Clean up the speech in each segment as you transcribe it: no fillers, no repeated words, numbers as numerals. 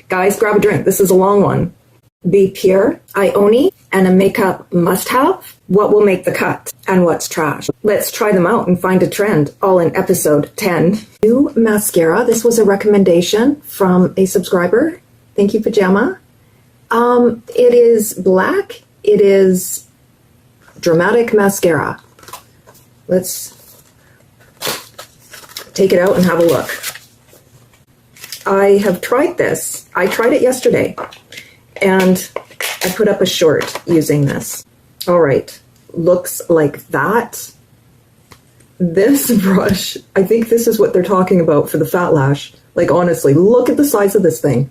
Guys, grab a drink. This is a long one. Be Pure, Ioni, and a makeup must-have. What will make the cut and what's trash? Let's try them out and find a trend, all in episode 10. New mascara. This was a recommendation from a subscriber. Thank you, Pajama. It is black. It is Dramatic Mascara. Let's take it out and have a look. I have tried this. I tried it yesterday, and I put up a short using this. All right, looks like that. This brush, I think this is what they're talking about for the fat lash. Like, honestly, look at the size of this thing.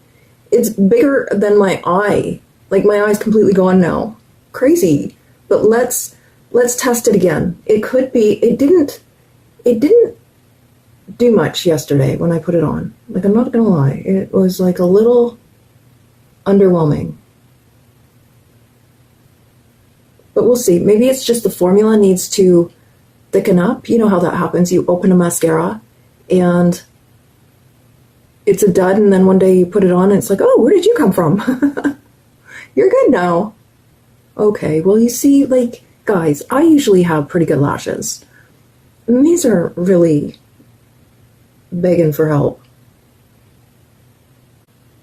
It's bigger than my eye. Like, my eye's completely gone now. Crazy. But let's test it again. It could be, it didn't do much yesterday when I put it on. Like, I'm not gonna lie. It was like a little underwhelming. But we'll see. Maybe it's just the formula needs to thicken up. You know how that happens. You open a mascara and it's a dud, and then one day you put it on and it's like, oh, where did you come from? You're good now. Okay, well, you see, like, guys, I usually have pretty good lashes. And these are really begging for help.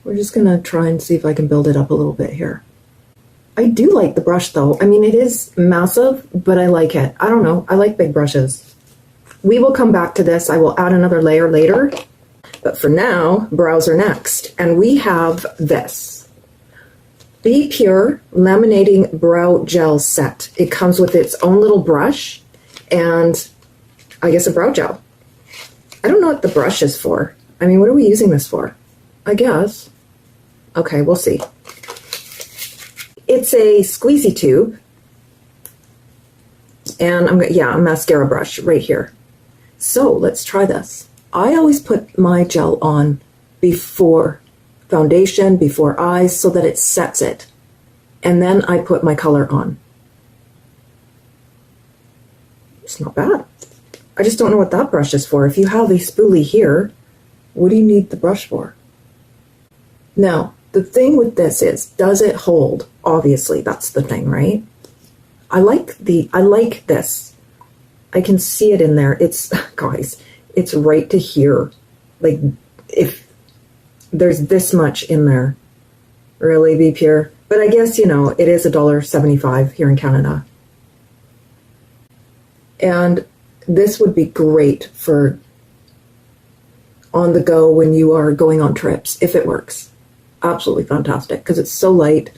We're just gonna try and see if I can build it up a little bit here. I do like the brush though. I mean, it is massive, but I like it. I don't know, I like big brushes. We will come back to this. I will add another layer later, but for now, brows are next. And we have this. Be Pure Laminating Brow Gel Set. It comes with its own little brush and I guess a brow gel. I don't know what the brush is for. I mean, what are we using this for? I guess. Okay, we'll see. It's a squeezy tube. And a mascara brush right here. So let's try this. I always put my gel on before foundation, before eyes, so that it sets it. And then I put my color on. It's not bad. I just don't know what that brush is for. If you have a spoolie here, what do you need the brush for? Now, the thing with this is, does it hold? Obviously, that's the thing, right? I like this. I can see it in there. It's, guys, it's right to here. Like, if there's this much in there, really, Be Pure. But I guess, you know, it is $1.75 here in Canada. And this would be great for on the go when you are going on trips, if it works. Absolutely fantastic, because it's so light.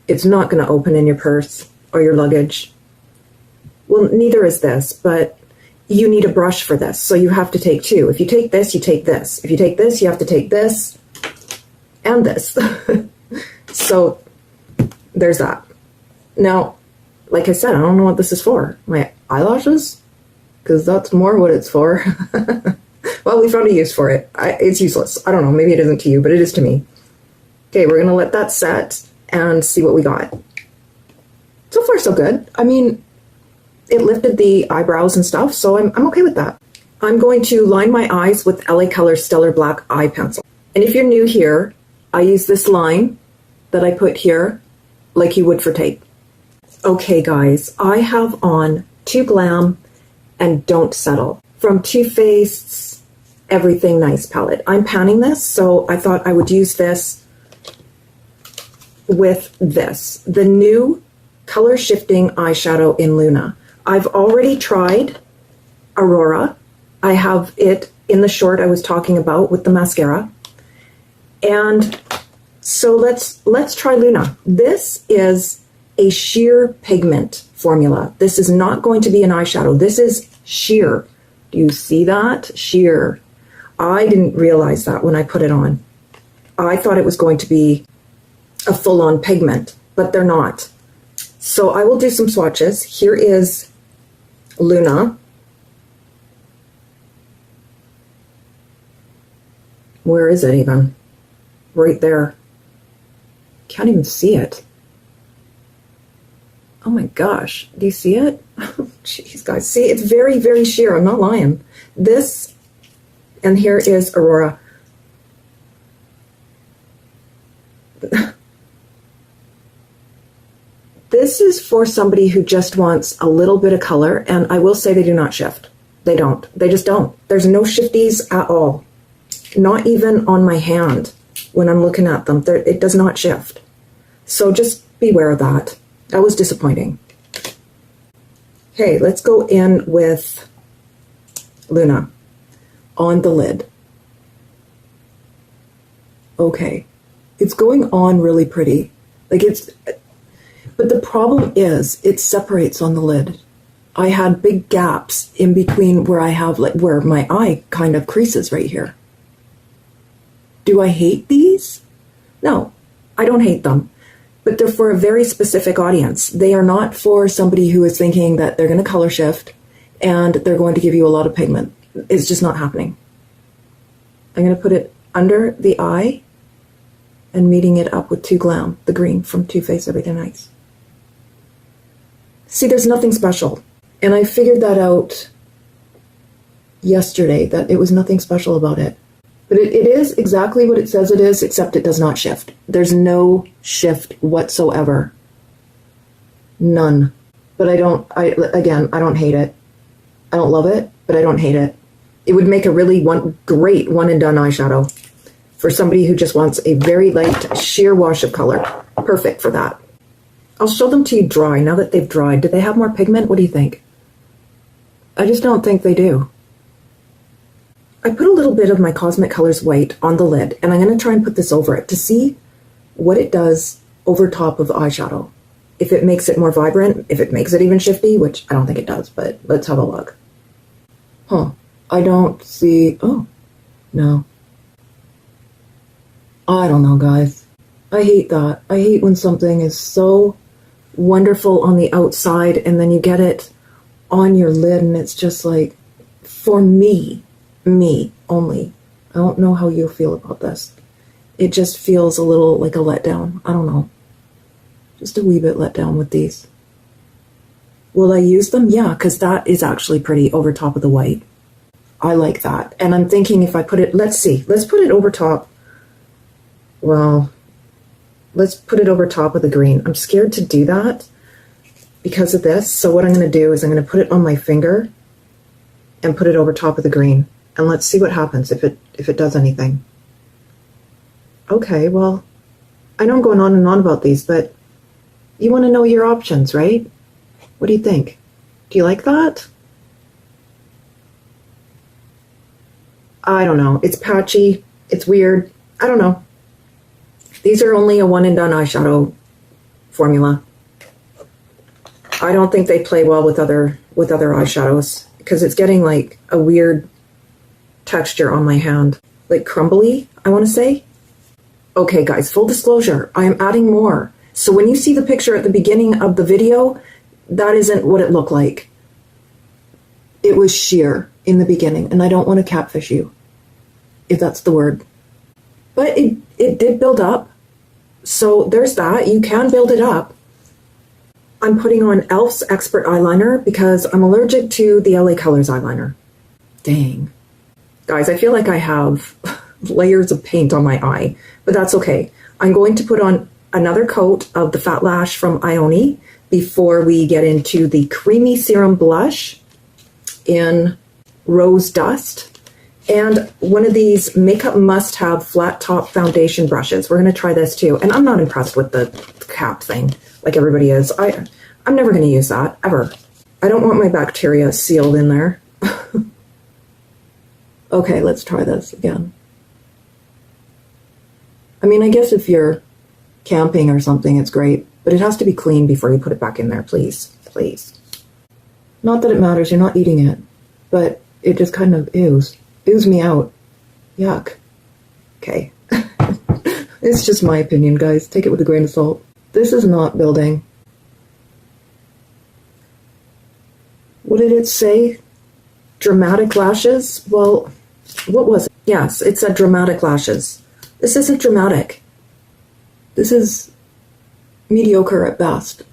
It's not going to open in your purse or your luggage. Well, neither is this, but you need a brush for this, so you have to take two. If you take this, you take this. If you take this, you have to take this and this. So there's that. Now, like I said, I don't know what this is for. My eyelashes? Because that's more what it's for. Well, we found a use for it. It's useless. I don't know. Maybe it isn't to you, but it is to me. Okay, we're going to let that set and see what we got. So far, so good. I mean, it lifted the eyebrows and stuff, so I'm okay with that. I'm going to line my eyes with LA Color Stellar Black Eye Pencil. And if you're new here, I use this line that I put here like you would for tape. Okay, guys, I have on Too Glam and Don't Settle from Too Faced's Everything Nice palette. I'm panning this, so I thought I would use this with this, the new color shifting eyeshadow in Luna. I've already tried Aurora. I have it in the short I was talking about with the mascara. And so let's try Luna. This is a sheer pigment formula. This is not going to be an eyeshadow. This is sheer. Do you see that? Sheer. I didn't realize that when I put it on. I thought it was going to be a full-on pigment, but they're not. So I will do some swatches. Here is Luna. Where is it even? Right there. Can't even see it. Oh my gosh, do you see it? Jeez, guys, see, it's very, very sheer. I'm not lying. This, and here is Aurora. This is for somebody who just wants a little bit of color, and I will say they do not shift. They don't. They just don't. There's no shifties at all. Not even on my hand when I'm looking at them. It does not shift. So just beware of that. That was disappointing. Okay, let's go in with Luna on the lid. Okay, it's going on really pretty. Like but the problem is it separates on the lid. I had big gaps in between where I have, like, where my eye kind of creases right here. Do I hate these? No, I don't hate them. But they're for a very specific audience. They are not for somebody who is thinking that they're going to color shift and they're going to give you a lot of pigment. It's just not happening. I'm going to put it under the eye and meeting it up with Glam, the green from Too Faced Everything Nice. See, there's nothing special. And I figured that out yesterday, that it was nothing special about it. But it is exactly what it says it is, except it does not shift. There's no shift whatsoever. None. But I don't hate it. I don't love it, but I don't hate it. It would make a really great one and done eyeshadow for somebody who just wants a very light, sheer wash of color. Perfect for that. I'll show them to you dry. Now that they've dried, do they have more pigment? What do you think? I just don't think they do. I put a little bit of my Cosmic Colors white on the lid, and I'm going to try and put this over it to see what it does over top of the eyeshadow. If it makes it more vibrant, if it makes it even shifty, which I don't think it does, but let's have a look. Huh. I don't see... Oh, no. I don't know, guys. I hate that. I hate when something is so wonderful on the outside and then you get it on your lid and it's just like, for me only. I don't know how you feel about this. It just feels a little like a letdown. I don't know. Just a wee bit let down with these. Will I use them? Yeah, because that is actually pretty over top of the white. I like that. And I'm thinking if I put it, let's see, let's put it over top. Well, let's put it over top of the green. I'm scared to do that because of this. So what I'm going to do is I'm going to put it on my finger and put it over top of the green. And let's see what happens if it does anything. Okay, well, I know I'm going on and on about these, but you want to know your options, right? What do you think? Do you like that? I don't know. It's patchy. It's weird. I don't know. These are only a one and done eyeshadow formula. I don't think they play well with other eyeshadows because it's getting like a weird texture on my hand. Like crumbly, I want to say. Okay, guys, full disclosure, I am adding more. So when you see the picture at the beginning of the video, that isn't what it looked like. It was sheer in the beginning, and I don't want to catfish you, if that's the word. But it did build up. So there's that. You can build it up. I'm putting on e.l.f.'s Expert Eyeliner because I'm allergic to the LA Colors eyeliner. Dang. Guys, I feel like I have layers of paint on my eye, but that's okay. I'm going to put on another coat of the Fat Lash from Ioni before we get into the Creamy Serum Blush in Rose Dust and one of these Makeup Must Have flat top foundation brushes. We're going to try this too. And I'm not impressed with the cap thing like everybody is. I'm never going to use that, ever. I don't want my bacteria sealed in there. Okay, let's try this again. I mean, I guess if you're camping or something, it's great, but it has to be clean before you put it back in there, please. Please. Not that it matters, you're not eating it, but it just kind of ooze me out. Yuck. Okay. It's just my opinion, guys. Take it with a grain of salt. This is not building. What did it say? Dramatic lashes? Well, what was it? Yes, it said dramatic lashes. This isn't dramatic. This is mediocre at best.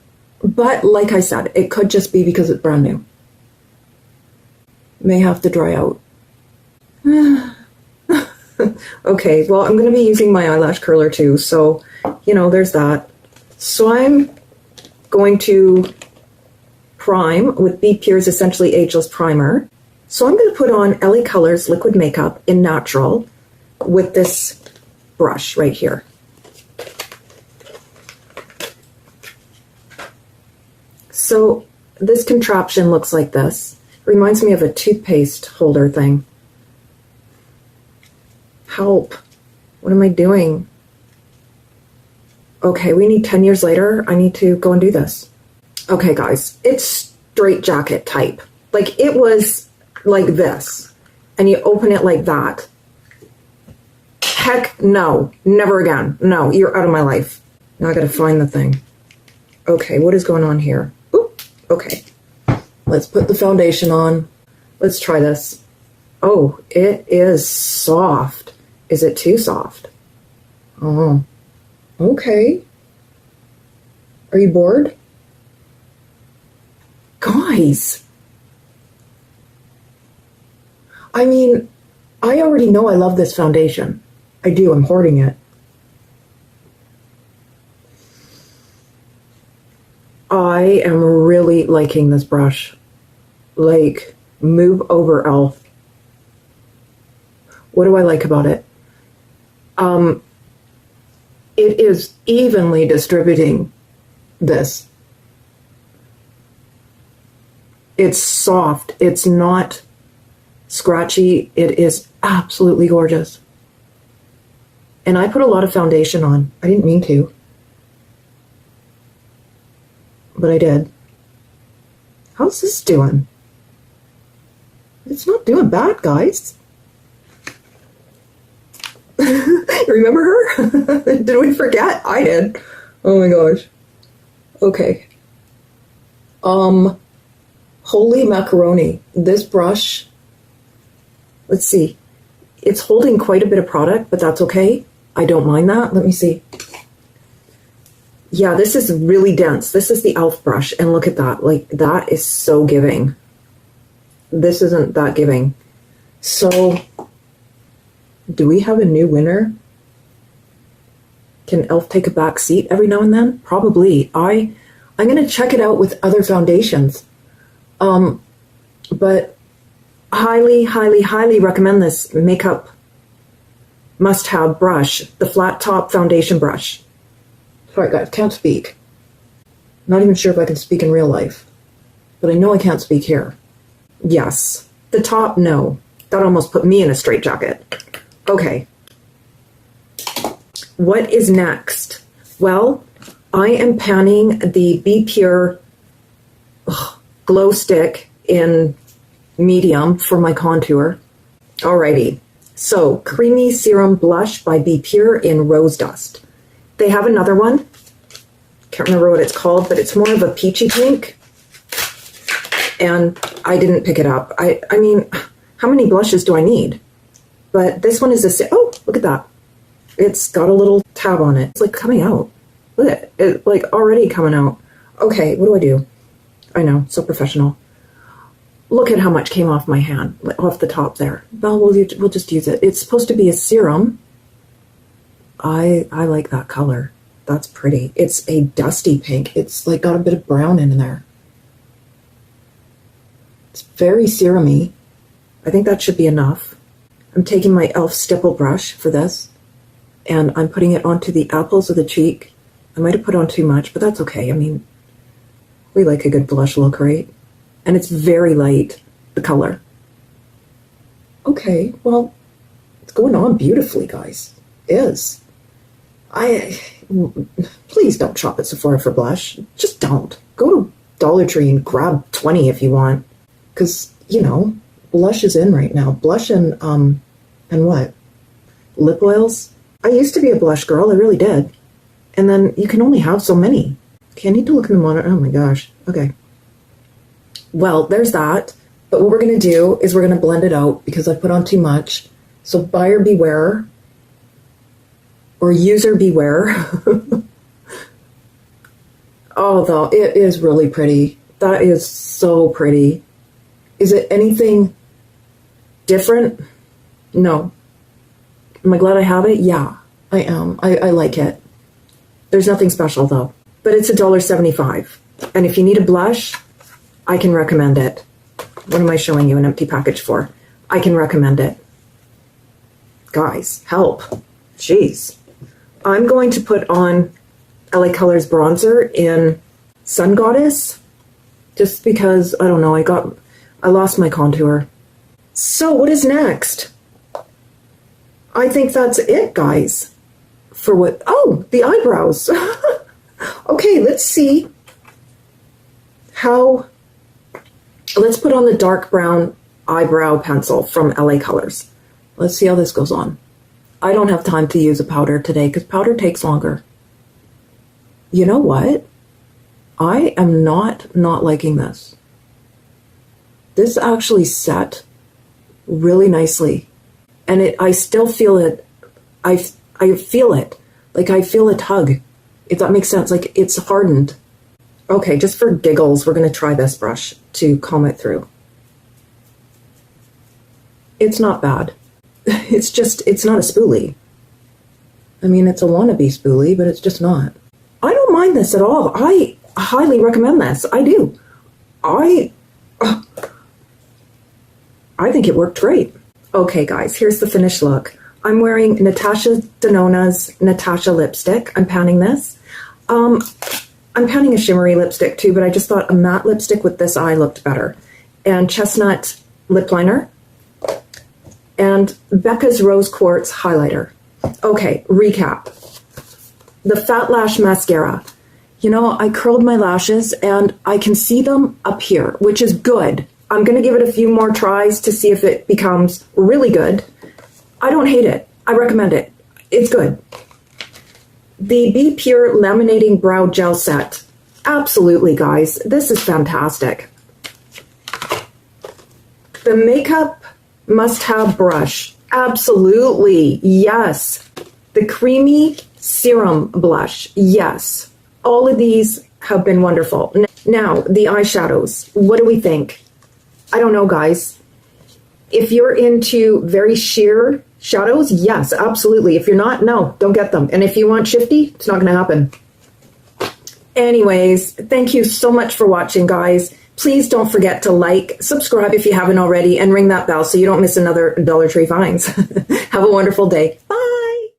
But like I said, it could just be because it's brand new. May have to dry out. Okay, well, I'm going to be using my eyelash curler too, so you know, there's that. So I'm going to prime with Be Pure's Essentially Ageless Primer. So I'm going to put on LA Colors Liquid Makeup in Natural with this brush right here. So this contraption looks like this. Reminds me of a toothpaste holder thing. Help. What am I doing? Okay, we need 10 years later. I need to go and do this. Okay, guys, it's straight jacket type. Like, it was like this. And you open it like that. Heck no. Never again. No, you're out of my life. Now I gotta find the thing. Okay, what is going on here? Oop, okay. Let's put the foundation on. Let's try this. Oh, it is soft. Is it too soft? Oh, okay. Are you bored? Guys. I mean, I already know I love this foundation. I do, I'm hoarding it. I am really liking this brush. Like, move over, e.l.f. What do I like about it? It is evenly distributing this. It's soft. It's not scratchy. It is absolutely gorgeous. And I put a lot of foundation on. I didn't mean to. But I did. How's this doing? It's not doing bad, guys. Remember her? Did we forget? I did. Oh my gosh. Okay. Holy macaroni. This brush, let's see. It's holding quite a bit of product, but that's okay. I don't mind that. Let me see. Yeah, this is really dense. This is the e.l.f. brush, and look at that. Like, that is so giving. This isn't that giving. So, do we have a new winner? Can e.l.f. take a back seat every now and then? Probably. I'm going to check it out with other foundations. But highly, highly, highly recommend this makeup must-have brush, the flat top foundation brush. Sorry guys, can't speak. Not even sure if I can speak in real life, but I know I can't speak here. Yes. The top, no. That almost put me in a straitjacket. Okay. What is next? Well, I am panning the Be Pure glow stick in medium for my contour. Alrighty. So, Creamy Serum Blush by Be Pure in Rose Dust. They have another one. Can't remember what it's called, but it's more of a peachy pink. And I didn't pick it up. I mean, how many blushes do I need? But this one is oh, look at that. It's got a little tab on it. It's like coming out. Look at it. It's like already coming out. Okay, what do I do? I know, so professional. Look at how much came off my hand, off the top there. Well, we'll just use it. It's supposed to be a serum. I like that color. That's pretty. It's a dusty pink. It's like got a bit of brown in there. It's very serum-y. I think that should be enough. I'm taking my e.l.f. stipple brush for this, and I'm putting it onto the apples of the cheek. I might have put on too much, but that's okay. I mean, we like a good blush look, right? And it's very light, the color. Okay, well, it's going on beautifully, guys. It is. Please don't shop at Sephora for blush. Just don't. Go to Dollar Tree and grab 20 if you want. Because, you know, blush is in right now. Blush and what? Lip oils? I used to be a blush girl. I really did. And then you can only have so many. Okay, I need to look in the monitor. Oh my gosh. Okay. Well, there's that. But what we're going to do is we're going to blend it out because I put on too much. So buyer beware. Or user beware. Oh, though, it is really pretty. That is so pretty. Is it anything different? No. Am I glad I have it? Yeah, I am. I like it. There's nothing special though, but it's $1.75. And if you need a blush, I can recommend it. What am I showing you an empty package for? I can recommend it. Guys, help. Jeez. I'm going to put on LA Colors bronzer in Sun Goddess, just because, I don't know, I lost my contour. So what is next? I think that's it, guys. For what? Oh, the eyebrows. Okay, let's see how. Let's put on the dark brown eyebrow pencil from LA Colors. Let's see how this goes on. I don't have time to use a powder today because powder takes longer. You know what? I am not liking this. This actually set really nicely. And I still feel it. I feel it. Like I feel a tug. If that makes sense. Like it's hardened. Okay, just for giggles, we're going to try this brush to comb it through. It's not bad. It's not a spoolie. I mean, it's a wannabe spoolie, but it's just not. I don't mind this at all. I highly recommend this. I do. I think it worked great. Okay, guys, here's the finished look. I'm wearing Natasha Denona's Natasha lipstick. I'm panning this. I'm panning a shimmery lipstick too, but I just thought a matte lipstick with this eye looked better. And Chestnut lip liner. And Becca's Rose Quartz highlighter. Okay, recap. The Fat Lash Mascara. You know, I curled my lashes and I can see them up here, which is good. I'm going to give it a few more tries to see if it becomes really good. I don't hate it. I recommend it. It's good. The Be Pure Laminating Brow Gel Set. Absolutely, guys. This is fantastic. The Makeup Must-Have Brush. Absolutely. Yes. The Creamy Serum Blush. Yes. All of these have been wonderful. Now, the eyeshadows. What do we think? I don't know, guys. If you're into very sheer shadows, yes, absolutely. If you're not, no, don't get them. And if you want shifty, it's not going to happen. Anyways, thank you so much for watching, guys. Please don't forget to like, subscribe if you haven't already, and ring that bell so you don't miss another Dollar Tree finds. Have a wonderful day. Bye.